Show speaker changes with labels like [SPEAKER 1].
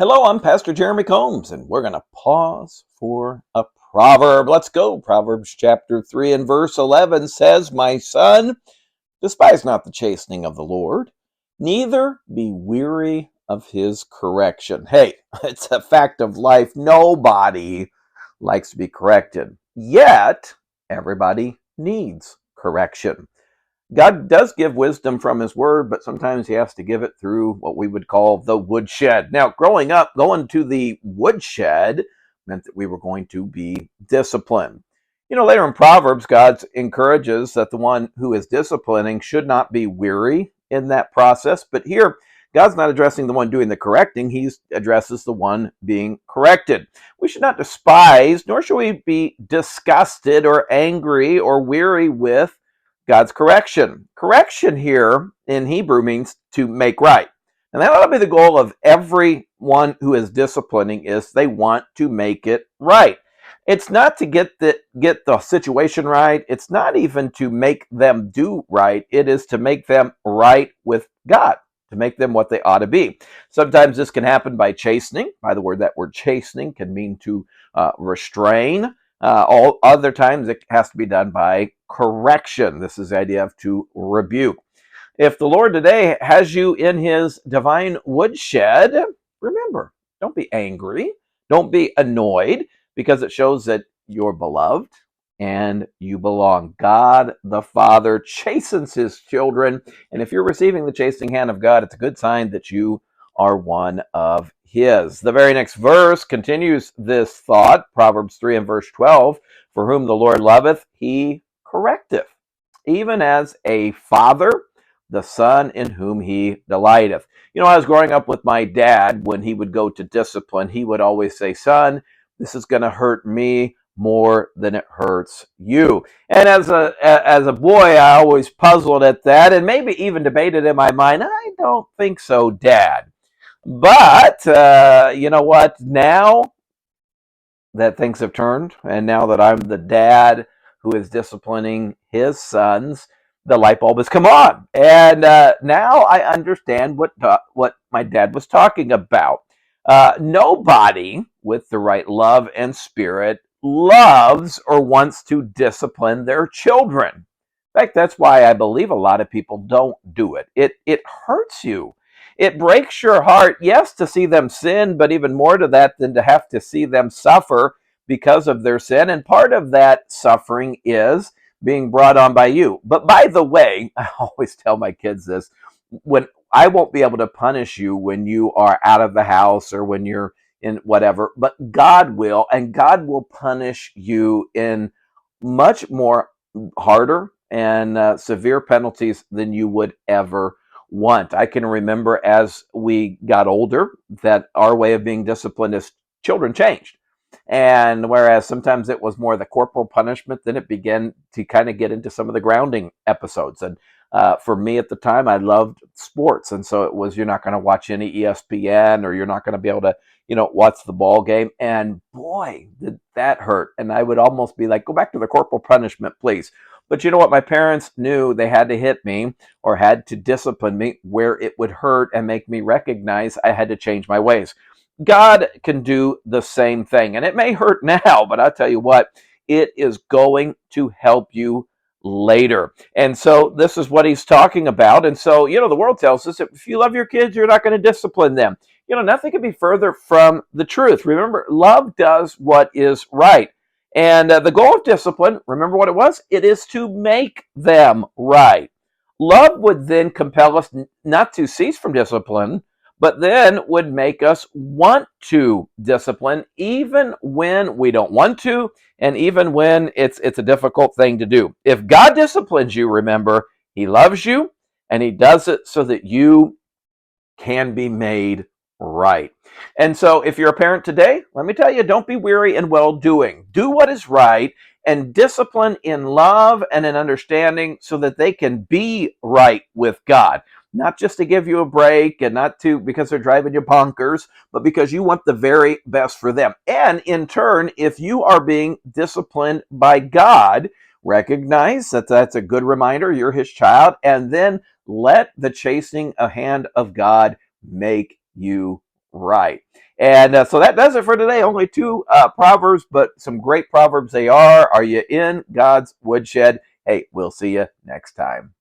[SPEAKER 1] Hello, I'm Pastor Jeremy Combs, and we're going to pause for a proverb. Let's go. Proverbs chapter 3 and verse 11 says, "My son, despise not the chastening of the Lord, neither be weary of his correction." Hey, it's a fact of life. Nobody likes to be corrected. Yet, everybody needs correction. God does give wisdom from his word, but sometimes he has to give it through what we would call the woodshed. Now, growing up, going to the woodshed meant that we were going to be disciplined. Later in Proverbs, God encourages that the one who is disciplining should not be weary in that process. But here, God's not addressing the one doing the correcting. He addresses the one being corrected. We should not despise, nor should we be disgusted or angry or weary with God's correction. Correction here in Hebrew means to make right. And that ought to be the goal of everyone who is disciplining, is they want to make it right. It's not to get the situation right. It's not even to make them do right. It is to make them right with God, to make them what they ought to be. Sometimes this can happen by chastening. By the word, that word chastening can mean to restrain. All other times it has to be done by correction. This is the idea of to rebuke. If the Lord today has you in his divine woodshed, remember, don't be angry. Don't be annoyed, because it shows that you're beloved and you belong. God the Father chastens his children. And if you're receiving the chastening hand of God, it's a good sign that you are one of his. The very next verse continues this thought, Proverbs 3 and verse 12, "For whom the Lord loveth, he correcteth, even as a father the son in whom he delighteth." I was growing up with my dad. When he would go to discipline, he would always say, "Son, this is going to hurt me more than it hurts you." And as a boy, I always puzzled at that, and maybe even debated in my mind, "I don't think so, Dad." But you know what? Now that things have turned, and now that I'm the dad who is disciplining his sons, the light bulb has come on, and now I understand what my dad was talking about. Nobody with the right love and spirit loves or wants to discipline their children. In fact, that's why I believe a lot of people don't do it. It hurts you. It breaks your heart, yes, to see them sin, but even more to that than to have to see them suffer because of their sin. And part of that suffering is being brought on by you. But by the way, I always tell my kids this: when I won't be able to punish you when you are out of the house or when you're in whatever, but God will, and God will punish you in much more harder and severe penalties than you would ever want. I can remember as we got older that our way of being disciplined as children changed. And whereas sometimes it was more the corporal punishment, then it began to kind of get into some of the grounding episodes. And for me at the time, I loved sports. And so it was, you're not going to watch any ESPN, or you're not going to be able to, watch the ball game. And boy, did that hurt. And I would almost be like, go back to the corporal punishment, please. But you know what? My parents knew they had to hit me or had to discipline me where it would hurt and make me recognize I had to change my ways. God can do the same thing. And it may hurt now, but I'll tell you what, it is going to help you later. And so this is what he's talking about. And so, the world tells us if you love your kids, you're not going to discipline them. Nothing could be further from the truth. Remember, love does what is right. And the goal of discipline, remember what it was? It is to make them right. Love would then compel us not to cease from discipline, but then would make us want to discipline even when we don't want to, and even when it's a difficult thing to do. If God disciplines you, remember, he loves you, and he does it so that you can be made right. And so if you're a parent today, let me tell you, don't be weary in well-doing. Do what is right, and discipline in love and in understanding so that they can be right with God. Not just to give you a break, and not to because they're driving you bonkers, but because you want the very best for them. And in turn, if you are being disciplined by God, recognize that that's a good reminder you're his child, and then let the chastening hand of God make you Right. And so that does it for today. Only two Proverbs, but some great Proverbs they are. Are you in God's woodshed? Hey, we'll see you next time.